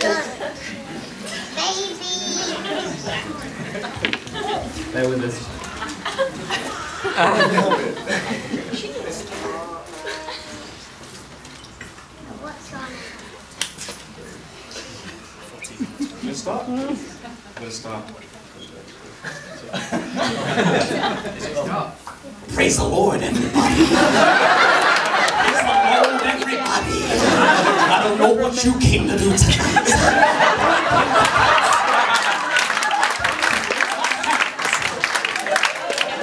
Bear with us. Let's start. Let's start. Praise the Lord, everybody. Praise the Lord, everybody. I don't know what you came to do tonight.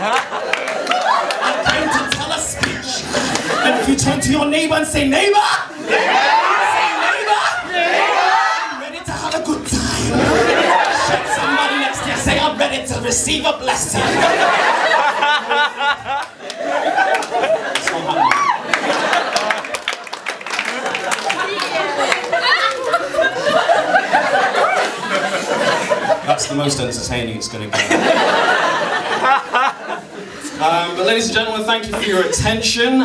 I came to tell a speech. And if you turn to your neighbor and say, neighbor, say, neighbor, I'm ready to have a good time. Shake somebody next to you, say, I'm ready to receive a blessing. That's the most entertaining it's going to get. But ladies and gentlemen, thank you for your attention.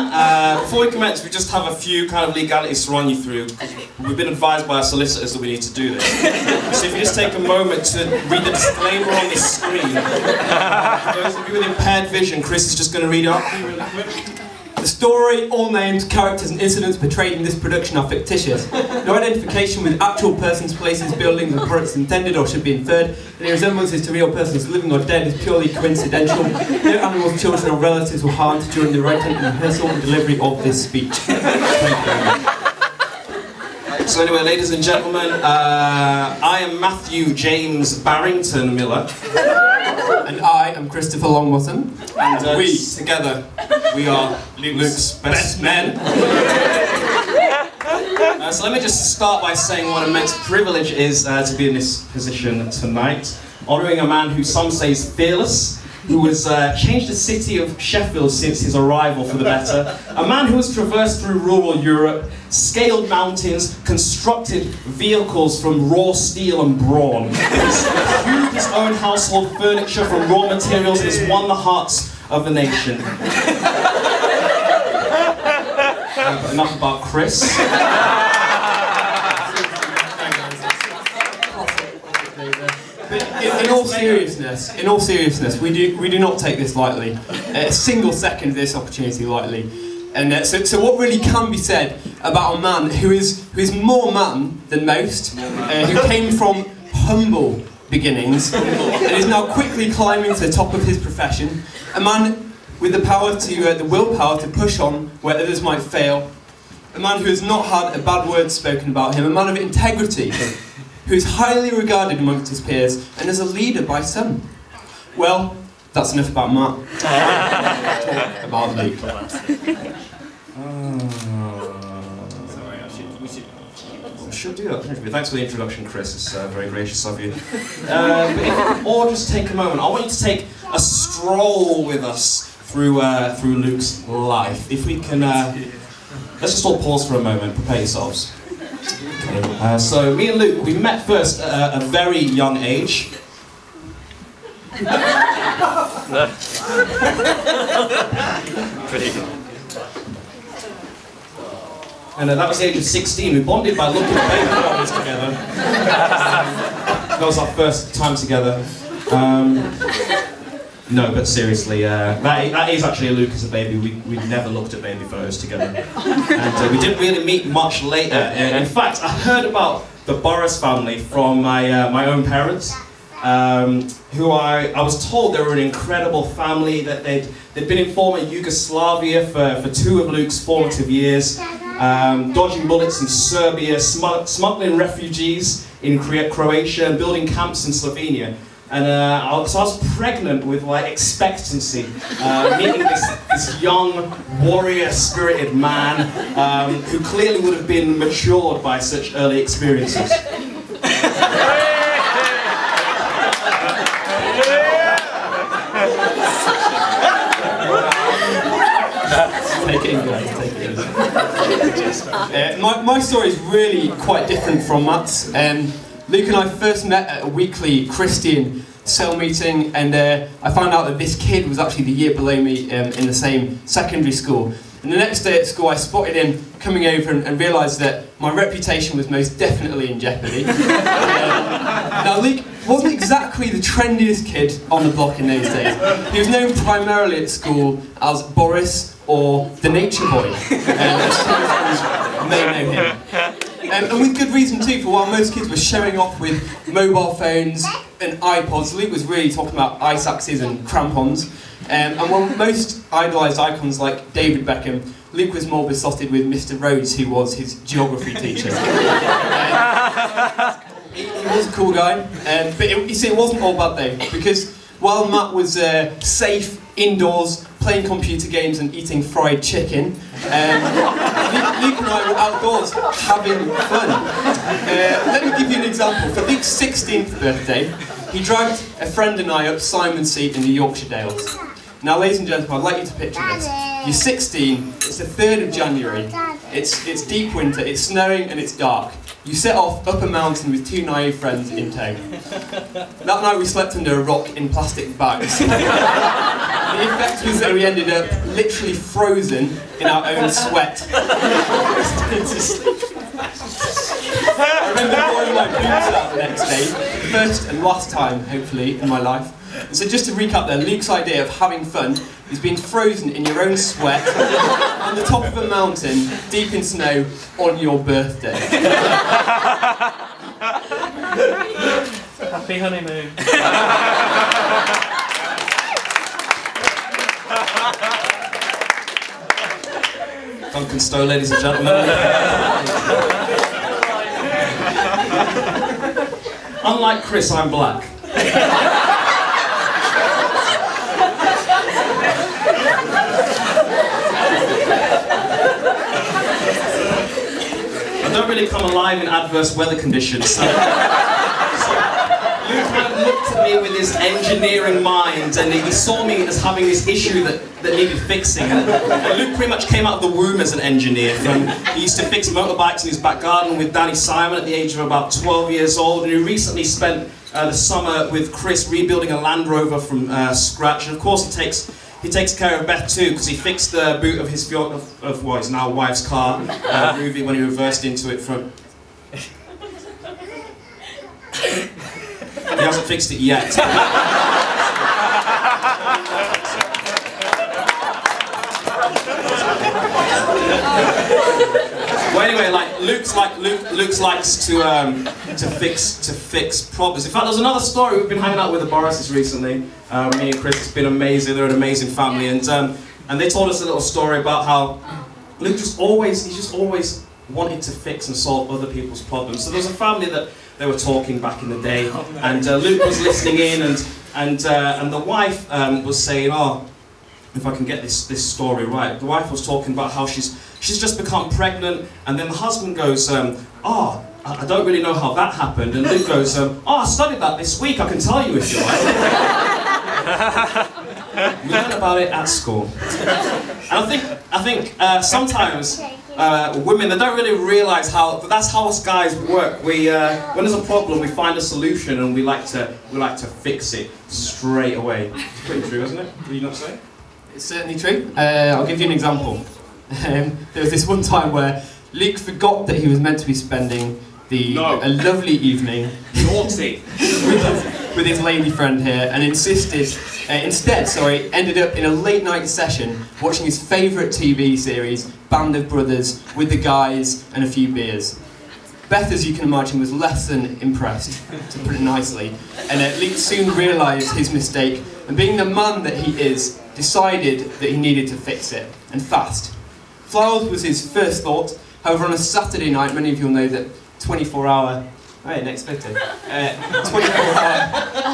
Before we commence, we just have a few kind of legalities to run you through. We've been advised by our solicitors that we need to do this. So if you just take a moment to read the disclaimer on the screen. For those of you with impaired vision, Chris is just going to read it out for you really quick. The story, all names, characters and incidents portrayed in this production are fictitious. No identification with actual persons, places, buildings or products intended or should be inferred. Any resemblances to real persons living or dead is purely coincidental. No animals, children or relatives were harmed during the writing and rehearsal and delivery of this speech. So anyway, ladies and gentlemen, I am Matthew James Barrington Miller. And I am Christopher Longbottom. And we, together, we are Luke's best men. So let me just start by saying what an immense privilege it is to be in this position tonight, honouring a man who some say is fearless, who has changed the city of Sheffield since his arrival for the better, a man who has traversed through rural Europe, scaled mountains, constructed vehicles from raw steel and brawn, hewed his own household furniture from raw materials, and has won the hearts of the nation. But enough about Chris. In all seriousness, we do not take this lightly. A single second of this opportunity lightly. And so what really can be said about a man who is more man than most, who came from humble beginnings and is now quickly climbing to the top of his profession, a man with the power to the willpower to push on where others might fail, a man who has not had a bad word spoken about him, a man of integrity, who is highly regarded amongst his peers and is a leader by some. Well, that's enough about Matt. About Luke. We should do that. Thanks for the introduction, Chris. It's very gracious of you. But if we could all just take a moment, I want you to take a stroll with us through Luke's life. If we can, let's just all pause for a moment. Prepare yourselves. Okay. So me and Luke, we met first at a very young age. And that was the age of 16. We bonded by looking at baby photos together. That was our first time together. No, but seriously, that is actually a Luke as a baby. We never looked at baby photos together. And we didn't really meet much later. In fact, I heard about the Burras family from my own parents, who I was told they were an incredible family, that they'd been in former Yugoslavia for 2 of Luke's formative years, dodging bullets in Serbia, smuggling refugees in Croatia, and building camps in Slovenia. And so I was pregnant with like expectancy, meeting this young, warrior-spirited man who clearly would have been matured by such early experiences. Take it in, guys, take it in. My story is really quite different from Matt's. Luke and I first met at a weekly Christian cell meeting, and I found out that this kid was actually the year below me in the same secondary school. And the next day at school I spotted him coming over and realised that my reputation was most definitely in jeopardy. Now, Luke wasn't exactly the trendiest kid on the block in those days. He was known primarily at school as Boris or the Nature Boy. May know him. And with good reason too, for while most kids were showing off with mobile phones and iPods, Luke was really talking about ice axes and crampons. And while most idolised icons like David Beckham, Luke was more besotted with Mr. Rhodes, who was his geography teacher. He was a cool guy, but you see, it wasn't all bad though, because while Matt was safe indoors, playing computer games and eating fried chicken, Luke and I were outdoors having fun. Let me give you an example. For Luke's 16th birthday, he dragged a friend and I up Simon's Seat in the Yorkshire Dales. Now, ladies and gentlemen, I'd like you to picture this. You're 16, it's the 3rd of January, it's deep winter, it's snowing and it's dark. You set off up a mountain with 2 naive friends in tow. That night we slept under a rock in plastic bags. The effect was that we ended up literally frozen in our own sweat. I remember blowing my boots out the next day, first and last time, hopefully, in my life. And so just to recap there, Luke's idea of having fun is being frozen in your own sweat on the top of a mountain, deep in snow, on your birthday. Happy honeymoon. Duncan Stowe, ladies and gentlemen. Unlike Chris, I'm black. I don't really come alive in adverse weather conditions. So Luke kind of looked at me with his engineering mind, and he saw me as having this issue that needed fixing. And Luke pretty much came out of the womb as an engineer. He used to fix motorbikes in his back garden with Danny Simon at the age of about 12 years old, and he recently spent the summer with Chris rebuilding a Land Rover from scratch. And of course he takes care of Beth too, because he fixed the boot of his well, his now wife's car, Ruby, when he reversed into it from. He hasn't fixed it yet. Well, anyway, Luke likes to fix problems. In fact, there's another story. We've been hanging out with the Burrases recently. Me and Chris. It's been amazing. They're an amazing family, and they told us a little story about how Luke just always wanted to fix and solve other people's problems. So there was a family that they were talking back in the day, and Luke was listening in, and the wife was saying, "Oh, if I can get this story right." The wife was talking about how she's just become pregnant, and then the husband goes, "Oh, I don't really know how that happened," and Luke goes, "Oh, I studied that this week. I can tell you if you like." We learn about it at school, and I think sometimes women, they don't really realise that's how us guys work. We when there's a problem, we find a solution and we like to fix it straight away. It's pretty true, isn't it? Would you not say? It's certainly true. I'll give you an example. There was this one time where Luke forgot that he was meant to be spending a lovely evening Naughty. with his lady friend here, and instead ended up in a late night session watching his favourite TV series, Band of Brothers, with the guys and a few beers. Beth, as you can imagine, was less than impressed, to put it nicely, and Luke soon realised his mistake, and being the man that he is, decided that he needed to fix it, and fast. Flowers was his first thought. However, on a Saturday night, many of you will know that 24-hour, I didn't expect it,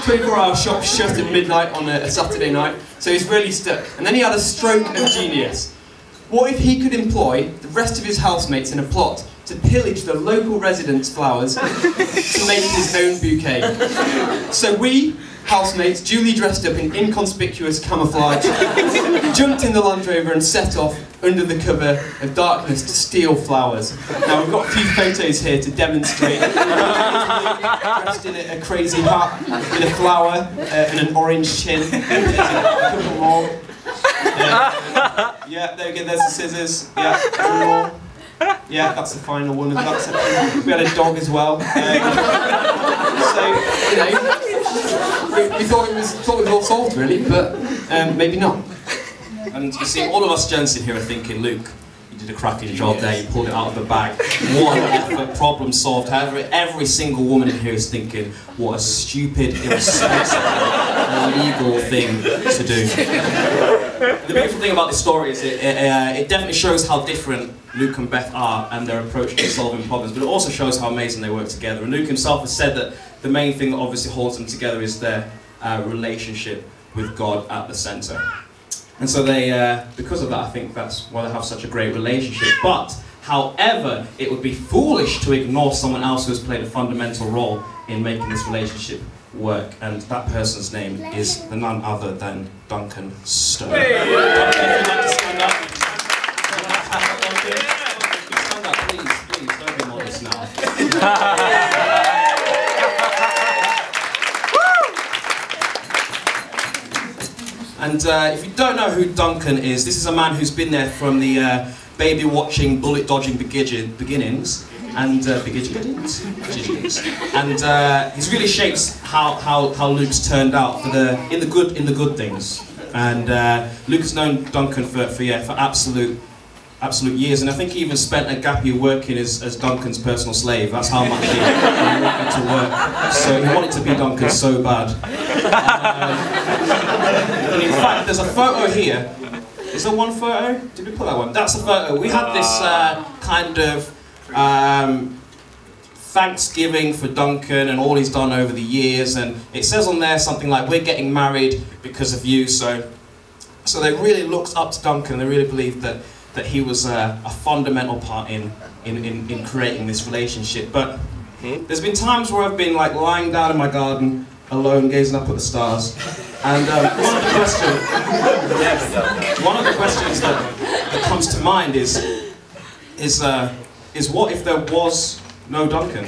24-hour shop shut at midnight on a Saturday night, so he's really stuck. And then he had a stroke of genius. What if he could employ the rest of his housemates in a plot to pillage the local residents' flowers to make his own bouquet? So we, housemates, duly dressed up in inconspicuous camouflage, jumped in the Land Rover and set off under the cover of darkness to steal flowers. Now we've got a few photos here to demonstrate. Dressed in a crazy hat with a flower and an orange chin. A couple more. Yeah, there we go, there's the scissors. Yeah, one more. Yeah, that's the final one of that section. We had a dog as well. So, you know, we thought it was all solved really, but maybe not. And you see, all of us gents in here are thinking, Luke, you did a cracking job there, you pulled it out of the bag. What an effort, problem solved. However, every single woman in here is thinking, what a stupid, irresponsible, illegal thing to do. The beautiful thing about this story is it definitely shows how different Luke and Beth are and their approach to solving problems, but it also shows how amazing they work together. And Luke himself has said that the main thing that obviously holds them together is their relationship with God at the centre. And so they, because of that, I think that's why they have such a great relationship. But, however, it would be foolish to ignore someone else who has played a fundamental role in making this relationship work. And that person's name is none other than Duncan Stone. Hey. Duncan, if you'd like to stand up. Stand up, please, don't be modest now. And if you don't know who Duncan is, this is a man who's been there from the baby watching, bullet dodging beginnings, and and he's really shapes how Luke's turned out in the good things. And Luke has known Duncan for absolute years, and I think he even spent a gap year working as Duncan's personal slave. That's how much he wanted to work. So he wanted to be Duncan so bad. And in fact, there's a photo here. Is there one photo? Did we put that one? That's a photo. We had this kind of Thanksgiving for Duncan and all he's done over the years, and it says on there something like, "We're getting married because of you." So they really looked up to Duncan. They really believed that he was a fundamental part in creating this relationship. But there's been times where I've been like lying down in my garden alone, gazing up at the stars, and one of the questions that comes to mind is what if there was no Duncan?